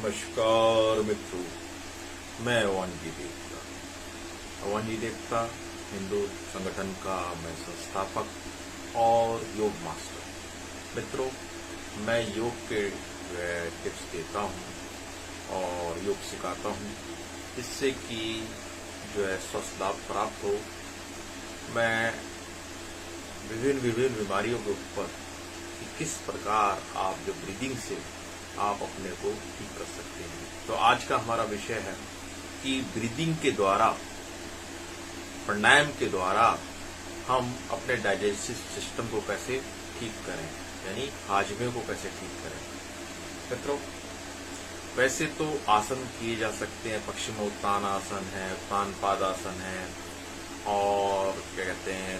नमस्कार मित्रों, मैं अवांजी देवता। अवांजी देवता हिंदू संगठन का मैं संस्थापक और योग मास्टर। मित्रों, मैं योग के टिप्स देता हूँ और योग सिखाता हूँ, जिससे कि जो है स्वस्थ लाभ प्राप्त हो। मैं विभिन्न बीमारियों के ऊपर कि किस प्रकार आप जो ब्रीदिंग से आप अपने को ठीक कर सकते हैं। तो आज का हमारा विषय है कि ब्रीदिंग के द्वारा, प्राणायाम के द्वारा हम अपने डाइजेस्टिव सिस्टम को कैसे ठीक करें, यानी हाजमे को कैसे ठीक करें। मित्रों, वैसे तो आसन किए जा सकते हैं, पश्चिमोत्तान आसन है, उत्तान पादासन है, और क्या कहते हैं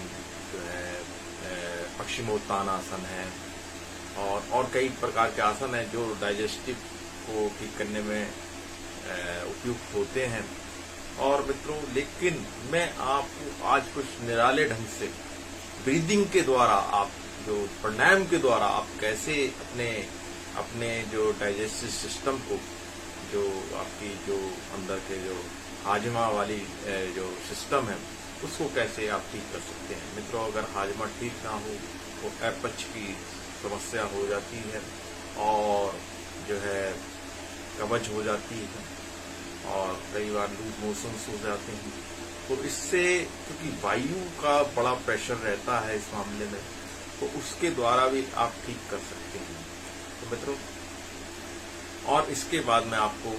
जो है पश्चिमोत्तान आसन है, और कई प्रकार के आसन हैं जो डाइजेस्टिव को ठीक करने में उपयुक्त होते हैं। और मित्रों, लेकिन मैं आपको आज कुछ निराले ढंग से ब्रीदिंग के द्वारा, आप जो प्राणायाम के द्वारा आप कैसे अपने जो डाइजेस्टिव सिस्टम को, जो आपकी जो अंदर के जो हाजमा वाली जो सिस्टम है, उसको कैसे आप ठीक कर सकते हैं। मित्रों, अगर हाजमा ठीक ना हो तो अपच की समस्या हो जाती है और जो है कब्ज हो जाती है और कई बार लूज मोशंस हो जाते हैं। तो इससे क्योंकि वायु का बड़ा प्रेशर रहता है इस मामले में, तो उसके द्वारा भी आप ठीक कर सकते हैं। तो मित्रों, और इसके बाद मैं आपको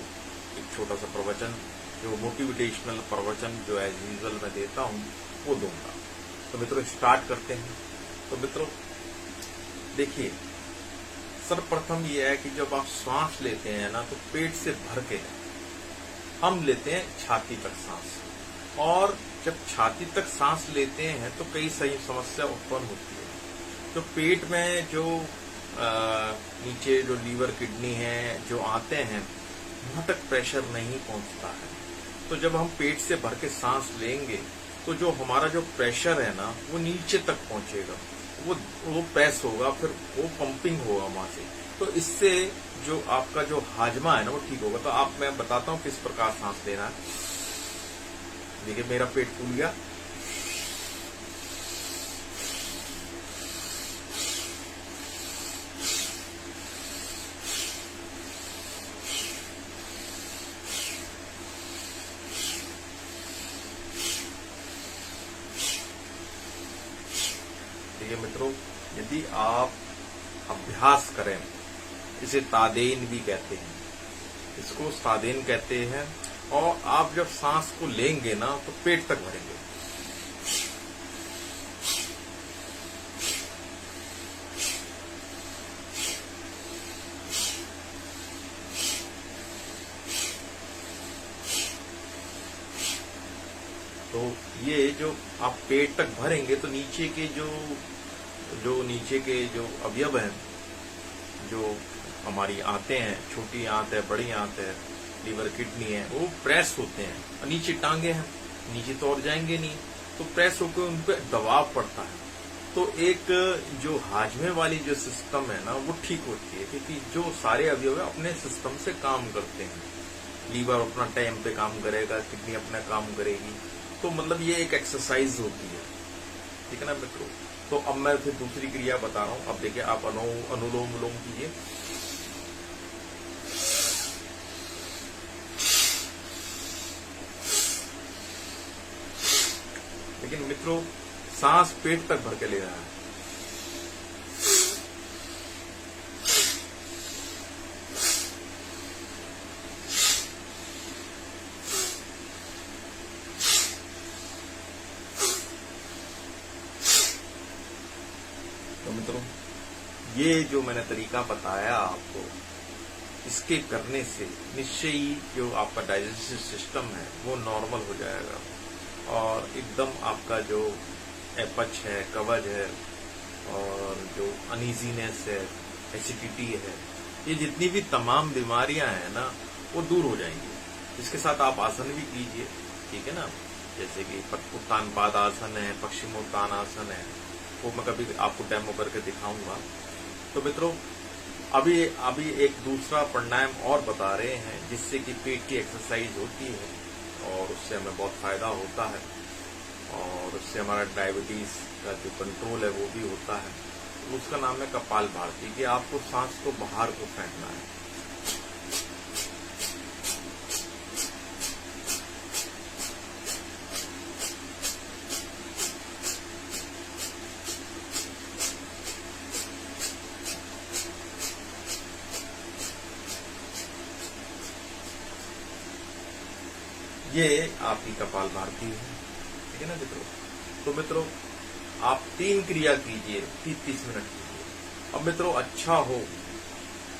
एक छोटा सा प्रवचन, जो मोटिवेशनल प्रवचन जो एज यूजुअल मैं देता हूं, वो दूंगा। तो मित्रों, स्टार्ट करते हैं। तो मित्रों देखिए, सर्वप्रथम ये है कि जब आप सांस लेते हैं ना, तो पेट से भर के हम लेते हैं छाती तक सांस, और जब छाती तक सांस लेते हैं तो कई सारी समस्या उत्पन्न होती है। तो पेट में जो नीचे जो लीवर, किडनी है, जो आते हैं, वहां तक प्रेशर नहीं पहुंचता है। तो जब हम पेट से भर के सांस लेंगे तो जो हमारा जो प्रेशर है ना, वो नीचे तक पहुंचेगा, वो प्रेस होगा, फिर वो पंपिंग होगा वहां से। तो इससे जो आपका जो हाजमा है ना, वो ठीक होगा। तो आप, मैं बताता हूँ किस प्रकार सांस लेना है। देखिए, मेरा पेट फूल गया, देखिए मित्रों, यदि आप अभ्यास करें, इसे तादेन भी कहते हैं, इसको तादेन कहते हैं, और आप जब सांस को लेंगे ना तो पेट तक भरेंगे। तो ये जो आप पेट तक भरेंगे तो नीचे के जो अवयव हैं, जो हमारी आंतें हैं, छोटी आंत है, बड़ी आंत है, लीवर, किडनी है, वो प्रेस होते हैं। और नीचे टांगे हैं, नीचे तो और जाएंगे नहीं, तो प्रेस होकर उन पर दबाव पड़ता है। तो एक जो हाजमे वाली जो सिस्टम है ना, वो ठीक होती है, क्योंकि जो सारे अवयव है अपने सिस्टम से काम करते हैं। लीवर अपना टाइम पे काम करेगा, किडनी अपना काम करेगी। तो मतलब ये एक एक्सरसाइज होती है, ठीक है ना मित्रों। तो अब मैं फिर दूसरी क्रिया बता रहा हूं। अब देखिए, आप अनुलोम विलोम कीजिए। लेकिन मित्रों, सांस पेट तक भर के ले रहा है। तो मित्रों, ये जो मैंने तरीका बताया आपको, इसके करने से निश्चय ही जो आपका डाइजेस्टिव सिस्टम है वो नॉर्मल हो जाएगा, और एकदम आपका जो अपच है, कब्ज है, और जो अनईजीनेस है, एसिडिटी है, ये जितनी भी तमाम बीमारियां हैं ना, वो दूर हो जाएंगी। इसके साथ आप आसन भी कीजिए, ठीक है ना, जैसे कि उत्तान पादासन है, पश्चिमोत्तान आसन है, वो मैं कभी आपको डेमो करके दिखाऊंगा। तो मित्रों, अभी अभी एक दूसरा प्राणायाम और बता रहे हैं जिससे कि पेट की एक्सरसाइज होती है और उससे हमें बहुत फायदा होता है और उससे हमारा डायबिटीज का जो कंट्रोल है वो भी होता है। उसका नाम है कपालभाति कि आपको सांस को बाहर को फेंकना है। ये आपकी कपालभाति है, ठीक है ना मित्रों। तो मित्रों आप 3 क्रिया कीजिए, 30 मिनट कीजिए। अब मित्रों अच्छा हो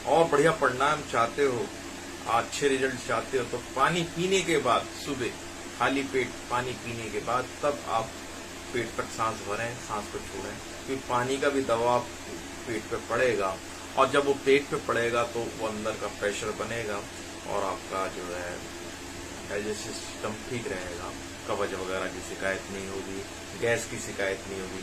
और बढ़िया परिणाम चाहते हो, अच्छे रिजल्ट चाहते हो तो पानी पीने के बाद, सुबह खाली पेट पानी पीने के बाद तब आप पेट तक सांस भरें, सांस को छोड़ें, क्योंकि पानी का भी दबाव पेट पे पड़ेगा और जब वो पेट पे पड़ेगा तो वो अंदर का प्रेशर बनेगा और आपका जो है डाइजेस्टिव सिस्टम ठीक रहेगा, कब्ज वगैरह की शिकायत नहीं होगी, गैस की शिकायत नहीं होगी,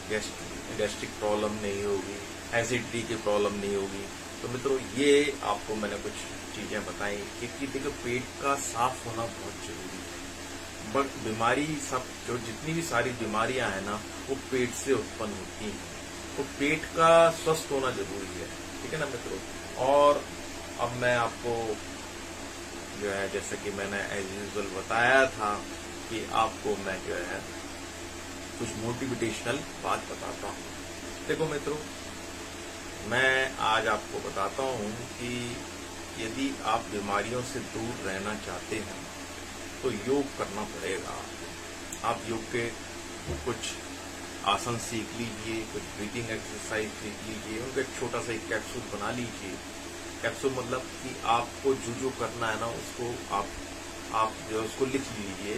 गैस्ट्रिक प्रॉब्लम नहीं होगी, एसिडिटी की प्रॉब्लम नहीं होगी। तो मित्रों ये आपको मैंने कुछ चीजें बताई कि देखो पेट का साफ होना बहुत जरूरी है। बट बीमारी सब जो जितनी भी सारी बीमारियां हैं ना वो पेट से उत्पन्न होती हैं, तो पेट का स्वस्थ होना जरूरी है, ठीक है ना मित्रों। और अब मैं आपको जो है जैसे कि मैंने एज यूजुअल बताया था कि आपको मैं जो है कुछ मोटिवेशनल बात बताता हूँ। देखो मित्रों मैं आज आपको बताता हूँ कि यदि आप बीमारियों से दूर रहना चाहते हैं तो योग करना पड़ेगा। आप योग के कुछ आसन सीख लीजिए, कुछ ब्रीथिंग एक्सरसाइज सीख लीजिए, उनका एक छोटा सा एक कैप्सूल बना लीजिए। कैप्सूल मतलब कि आपको जो करना है ना उसको आप जो उसको लिख लीजिए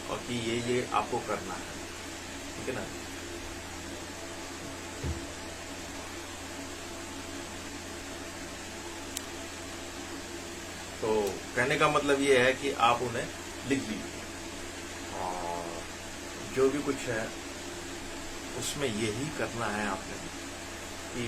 और कि ये आपको करना है, ठीक है ना। तो कहने का मतलब ये है कि आप उन्हें लिख लीजिए और जो भी कुछ है उसमें यही करना है आपने कि